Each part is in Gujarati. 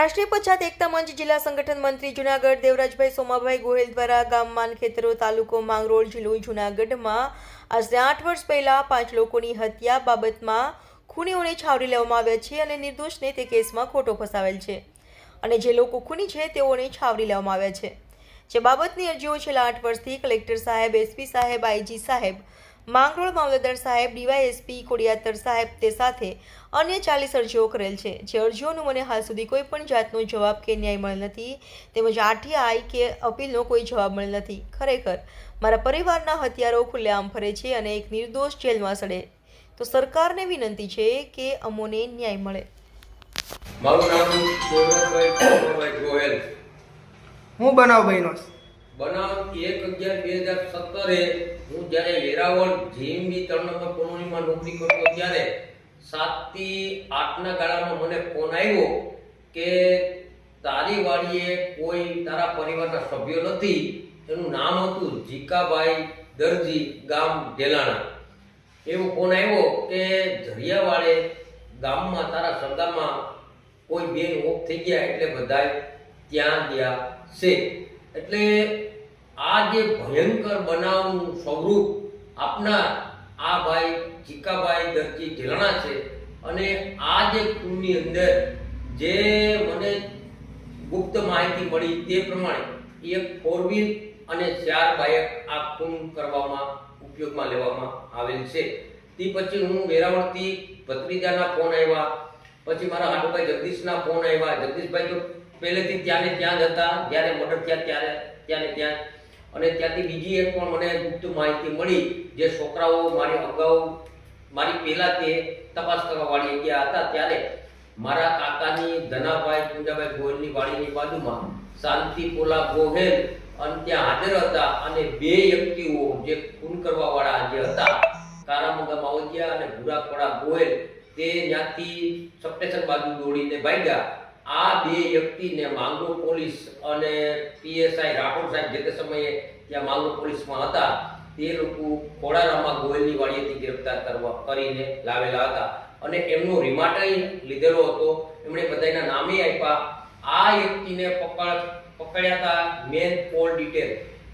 રાષ્ટ્રીય પછાત એકતા મંચ જિલ્લા સંગઠન મંત્રી જૂનાગઢ દેવરાજભાઈ સોમાભાઈ ગોહિલ દ્વારા ગામ માનખેતરો તાલુકો માંગરોળ જિલ્લો જૂનાગઢમાં આશરે 8 વર્ષ પહેલા 5 લોકોની હત્યા બાબતમાં ખૂનીઓને છાવરી લેવામાં આવ્યા છે અને નિર્દોષને તે કેસમાં ખોટો ફસાવેલ છે અને જે લોકો ખૂની છે તેઓને છાવરી લેવામાં આવ્યા છે। જે બાબતની અરજીઓ છેલ્લા 8 વર્ષથી કલેક્ટર સાહેબ, એસપી સાહેબ, આઈજી સાહેબ, માંગરોળ મામલતદાર સાહેબ, ડીવાયએસપી કોડિયાતર સાહેબ તે સાથે અન્ય 40 અરજીઓ કરેલ છે। જે અરજીઓનો મને હાલ સુધી કોઈ પણ જાતનો જવાબ કે ન્યાય મળેલ નથી, તેમજ આરટીઆઈ કે અપીલનો કોઈ જવાબ મળેલ નથી। ખરેખર મારા પરિવારના હત્યારો ખુલ્લેઆમ ફરે છે અને એક નિર્દોષ જેલમાં સડે, તો સરકારને વિનંતી છે કે અમોને ન્યાય મળે। મારું નામ દેવરાજભાઈ ગોહિલ। હું બનાવ બન્યો બનાવ 1/11/2017 હું જ્યારે વેરાવળ જીએમબી 3 નંબર કોલોનીમાં નોકરી કરતો ત્યારે 7 થી 8 ના ગાળામાં મને ફોન આવ્યો કે તારી વાડીએ કોઈ તારા પરિવારના સભ્યો નથી। એનું નામ હતું જીકાભાઈ દરજી, ગામ ઢેલાણા। એવો ફોન આવ્યો કે ઝરિયાવાડે ગામમાં તારા સરદામાં કોઈ બેન ઓફ થઈ ગયા એટલે બધાય ત્યાં ગયા છે। એટલે આ જે ભયંકર બનાવનું સ્વરૂપ આપનાર આ ભાઈ જીકાભાઈ દરજી ઢેલાણા છે અને આ જે ખૂનની અંદર જે મને ગુપ્ત માહિતી મળી તે પ્રમાણે એક 4 વ્હીલ અને 4 બાઇક આ ખૂન કરવામાં ઉપયોગમાં લેવામાં આવેલ છે। તે પછી હું વેરાવળથી ભત્રીજાના ફોન આવ્યા, પછી મારા હાટુભાઈ જગદીશના ફોન આવ્યા। જગદીશભાઈ તો પહેલેથી ત્યાં જ હતા, જ્યારે મર્ડર થયા ત્યાં અને ત્યાંથી બીજી એક પણ મને ગુપ્ત માહિતી મળી, જે છોકરાઓ મારી અગાઉ મારી પહેલા તે તપાસ કરવા વાળી ગયા હતા ત્યારે મારા કાકાની ધનાભાઈ પૂંજાભાઈ ગોહિલની વાડીની બાજુમાં શાંતિપોલા ગોહિલ અને ત્યાં હાજર હતા અને 2 વ્યક્તિઓ જે ખૂન કરવા વાળા જે હતા કારામંગા માવજીયા અને ભૂરાખોડા ગોહિલ તે ત્યાંથી સબસ્ટેશન બાજુ દોડીને ભાગ્યા। આ 2 વ્યક્તિને માંગરોળ પોલીસ અને પીએસઆઈ રાઠોડ સાહેબ જે તે સમયે ત્યાં માંગરોળ પોલીસમાં હતા તે લોકો ખોડારામાં ગોહિલની વાડીએથી ગ્રેપ્તાર કરીને લાવેલા હતા અને એમનો રિમાન્ડ લીધેલો હતો। એમણે બધાના નામે આપ્યા। આ વ્યક્તિને પકડ્યા હતા મેન પોલ ડિટેલ,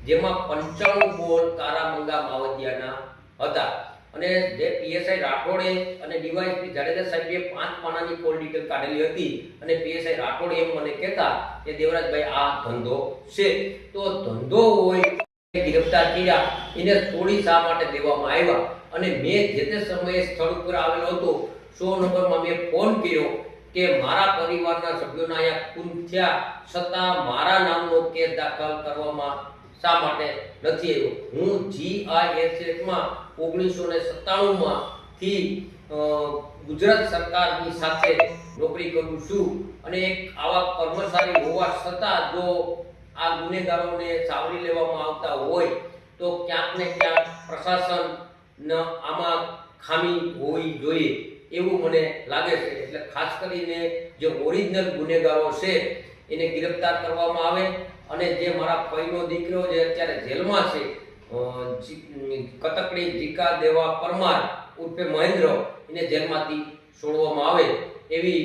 જેમાં 95 બોલ કારામંગા માવજીયાના હતા અને જે પીએસઆઈ રાઠોડે અને ડીવાયએસપી જાડેજા સાહેબે 5 પાનાની કોલ ડિટેલ કાઢેલી હતી અને પીએસઆઈ રાઠોડ એમ મને કહેતા કે દેવરાજભાઈ આ ધંધો છે, તો ધંધો હોય ગિરફ્તાર કર્યા એને છોડી શા માટે દેવામાં આવ્યા? અને મેં જે તે સમયે સ્થળ ઉપર આવેલો હતો 100 નંબરમાં મેં ફોન કર્યો કે મારા પરિવારના સભ્યોના અહીંયા ખૂન થયા છતાં મારા નામનો કેસ દાખલ કરવામાં શા માટે નથી આવ્યો? હું જીઆઈએસએફમાં 1997 થી ગુજરાત સરકારની સાથે નોકરી કરું છું અને એક આવા કર્મચારી હોવા છતાં જો આ ગુનેગારોને સાવરી લેવામાં આવતા હોય તો ક્યાંક ને ક્યાંક પ્રશાસન આમાં ખામી હોવી જોઈએ એવું મને લાગે છે। એટલે ખાસ કરીને જે ઓરિજિનલ ગુનેગારો છે એને ગિરફ્તાર કરવામાં આવે અને જે મારા ફઈનો દીકરો જે અત્યારે જેલમાં છે કતકડી જીકા દેવા પરમાર ઉર્ફે મહેન્દ્ર, એને જેલમાંથી છોડવામાં આવે એવી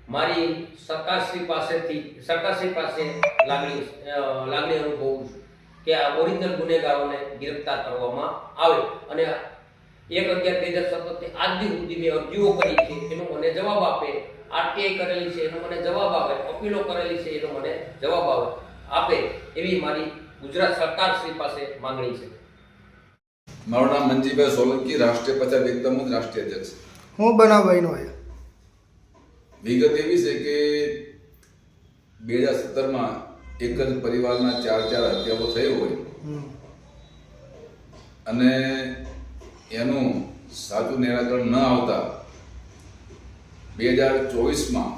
મારી સરકારશ્રી પાસે લાગણી અનુભવું છું કે આ ઓરિજિનલ ગુનેગારોને ગિરફ્તાર કરવામાં આવે અને 1/11/2017 થી આજ સુધી મેં અરજીઓ કરી છે એનો મને જવાબ આપે, આરટીઆઈ કરેલી છે એનો મને જવાબ આપે, અપીલો કરેલી છે એનો મને જવાબ આપે એવી મારી ગુજરાત સરકારશ્રી પાસે માંગણી છે। મારું નામ મંજીભાઈ સોલંકી, રાષ્ટ્રીય પછાત એકતા મંચ રાષ્ટ્રીય અધ્યક્ષ। હું બનાવ બન્યો વિગત એવી છે કે 2017માં એક જ પરિવારના 4 હત્યાઓ થઈ હોય અને એનું સાચું નિરાકરણ ન આવતા 2024માં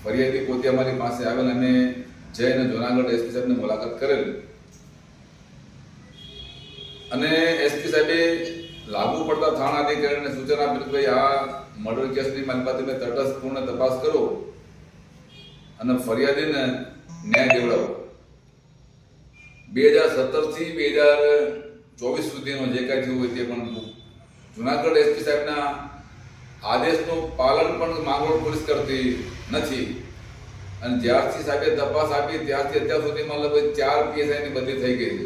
ફરિયાદી પોતે અમારી પાસે આવેલ અને જઈને જૂનાગઢ એસપી સાહેબને મુલાકાત કરેલી અને એસપી સાહેબે લાગુ પડતા થાણા અધિકારીને સૂચના આપેલું કે ભાઈ આ મર્ડર કેસની મારી પાસે તટસ્થપૂર્ણ તપાસ કરો અને ફરિયાદીને ન્યાય દેવડાવો। 2017 થી 2024 સુધીનો જે કાંઈ થયું હોય તે પણ જૂનાગઢ એસપી સાહેબના આદેશનું પાલન પણ માંગરોળ પોલીસ કરતી નથી। અને જ્યારથી સાહેબે તપાસ આપી ત્યારથી અત્યાર સુધીમાં લગભગ 4 PSI ની બદલી થઈ ગઈ છે.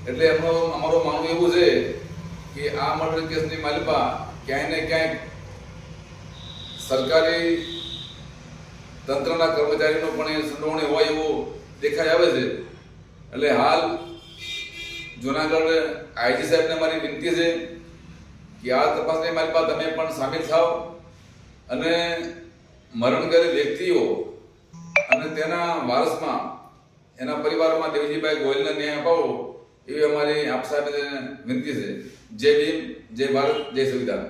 એટલે અમારું માનવું એવું છે કે આ મર્ડર કેસની માલિકા ક્યાંય ને ક્યાંય સરકારી તંત્રના કર્મચારીનો પણ એ સંડોવણી હોય એવું દેખાઈ આવે છે. એટલે હાલ જુનાગઢ આઈજી સાહેબને મારી વિનંતી છે કે આ તપાસની માલિકા તમે પણ સામેલ થાઓ અને મરણ ગયેલ વ્યક્તિઓ અને તેના વારસમાં એના પરિવારમાં દેવજીભાઈ ગોહિલને ન્યાય અપાવો એવી અમારી આપ સાહેબને વિનંતી છે. જય ભીમ, જય ભારત, જય સંવિધાન.